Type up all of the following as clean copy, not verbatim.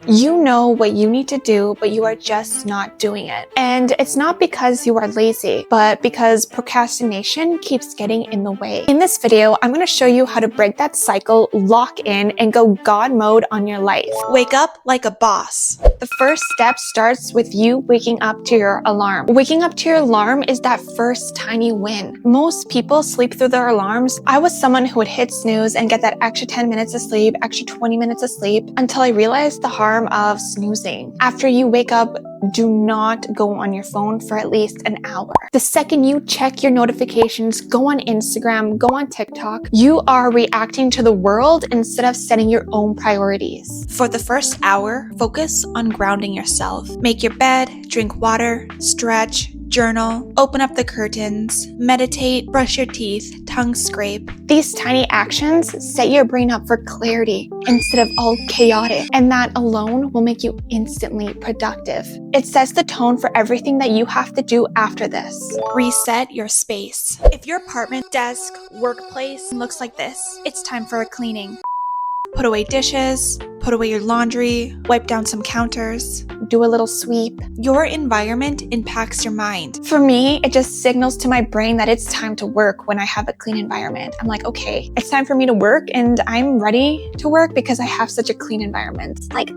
You know what you need to do, but you are just not doing it. And it's not because you are lazy, but because procrastination keeps getting in the way. In this video, I'm going to show you how to break that cycle, lock in, and go God mode on your life. Wake up like a boss. The first step starts with you waking up to your alarm. Waking up to your alarm is that first tiny win. Most people sleep through their alarms. I was someone who would hit snooze and get that extra 10 minutes of sleep, extra 20 minutes of sleep, until I realized the harm of snoozing. After you wake up, do not go on your phone for at least an hour. The second you check your notifications, go on Instagram, go on TikTok, you are reacting to the world instead of setting your own priorities. For the first hour, focus on grounding yourself. Make your bed, drink water, stretch, journal, open up the curtains, meditate, brush your teeth, tongue scrape. These tiny actions set your brain up for clarity instead of all chaotic, and that alone will make you instantly productive. It sets the tone for everything that you have to do after this. Reset your space. If your apartment, desk, workplace looks like this, it's time for a cleaning. Put away dishes, put away your laundry, wipe down some counters, do a little sweep. Your environment impacts your mind. For me, it just signals to my brain that it's time to work when I have a clean environment. I'm like, okay, it's time for me to work, and I'm ready to work because I have such a clean environment. Like,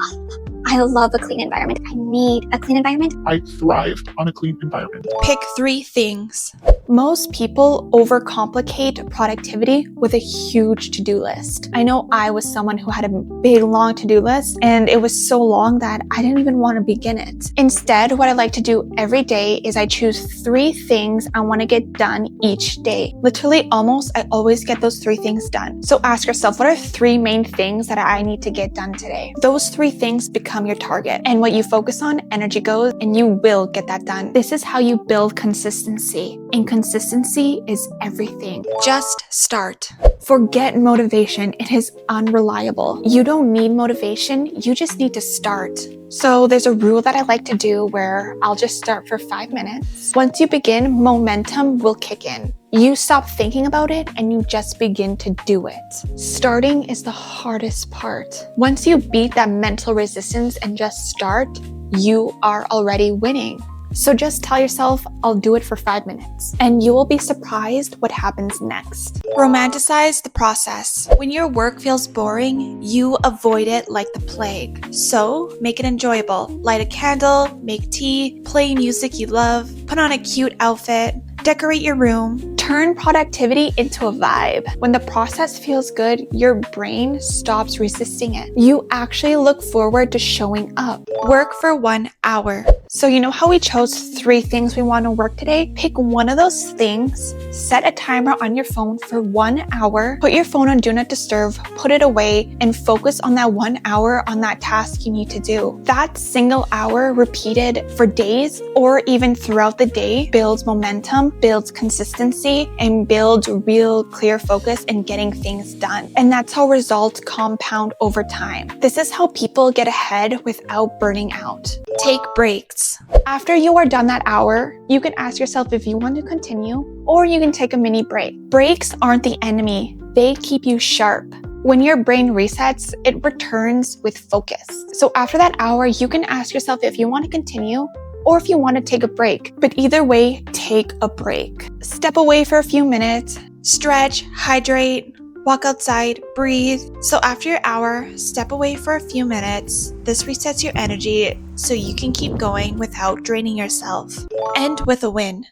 I love a clean environment. I need a clean environment. I thrive on a clean environment. Pick 3 things. Most people overcomplicate productivity with a huge to-do list. I know I was someone who had a big, long to-do list, and it was so long that I didn't even want to begin it. Instead, what I like to do every day is I choose 3 things I want to get done each day. Literally, almost, I always get those 3 things done. So ask yourself, what are 3 main things that I need to get done today? Those 3 things become your target, and what you focus on, energy goes, and you will get that done. This is how you build consistency, and consistency is everything. Just start. Forget motivation. It is unreliable. You don't need motivation. You just need to start. So there's a rule that I like to do where I'll just start for 5 minutes. Once you begin, momentum will kick in. You stop thinking about it and you just begin to do it. Starting is the hardest part. Once you beat that mental resistance and just start, you are already winning. So just tell yourself, I'll do it for 5 minutes, and you will be surprised what happens next. Romanticize the process. When your work feels boring, you avoid it like the plague. So make it enjoyable. Light a candle, make tea, play music you love, put on a cute outfit, decorate your room. Turn productivity into a vibe. When the process feels good, your brain stops resisting it. You actually look forward to showing up. Work for 1 hour. So you know how we chose 3 things we want to work today? Pick one of those things, set a timer on your phone for 1 hour, put your phone on Do Not Disturb, put it away, and focus on that 1 hour on that task you need to do. That single hour repeated for days or even throughout the day builds momentum, builds consistency, and builds real clear focus in getting things done. And that's how results compound over time. This is how people get ahead without burning out. Take breaks. After you are done that hour, you can ask yourself if you want to continue, or you can take a mini break. Breaks aren't the enemy. They keep you sharp. When your brain resets, it returns with focus. So after that hour, you can ask yourself if you want to continue or if you want to take a break. But either way, take a break. Step away for a few minutes, stretch, hydrate, walk outside, breathe. So after your hour, step away for a few minutes. This resets your energy so you can keep going without draining yourself. End with a win.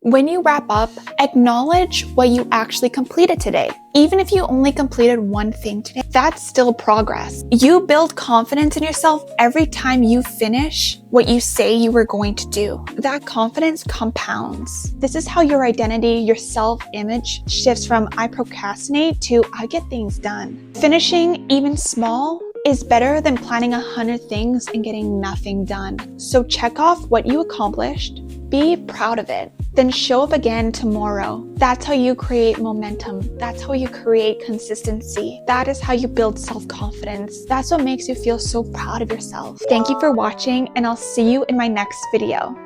When you wrap up, acknowledge what you actually completed today. Even if you only completed 1 thing today, that's still progress. You build confidence in yourself every time you finish what you say you were going to do. That confidence compounds. This is how your identity, your self-image shifts from I procrastinate to I get things done. Finishing even small is better than planning 100 things and getting nothing done. So check off what you accomplished, be proud of it, then show up again tomorrow. That's how you create momentum. That's how you create consistency. That is how you build self-confidence. That's what makes you feel so proud of yourself. Thank you for watching, and I'll see you in my next video.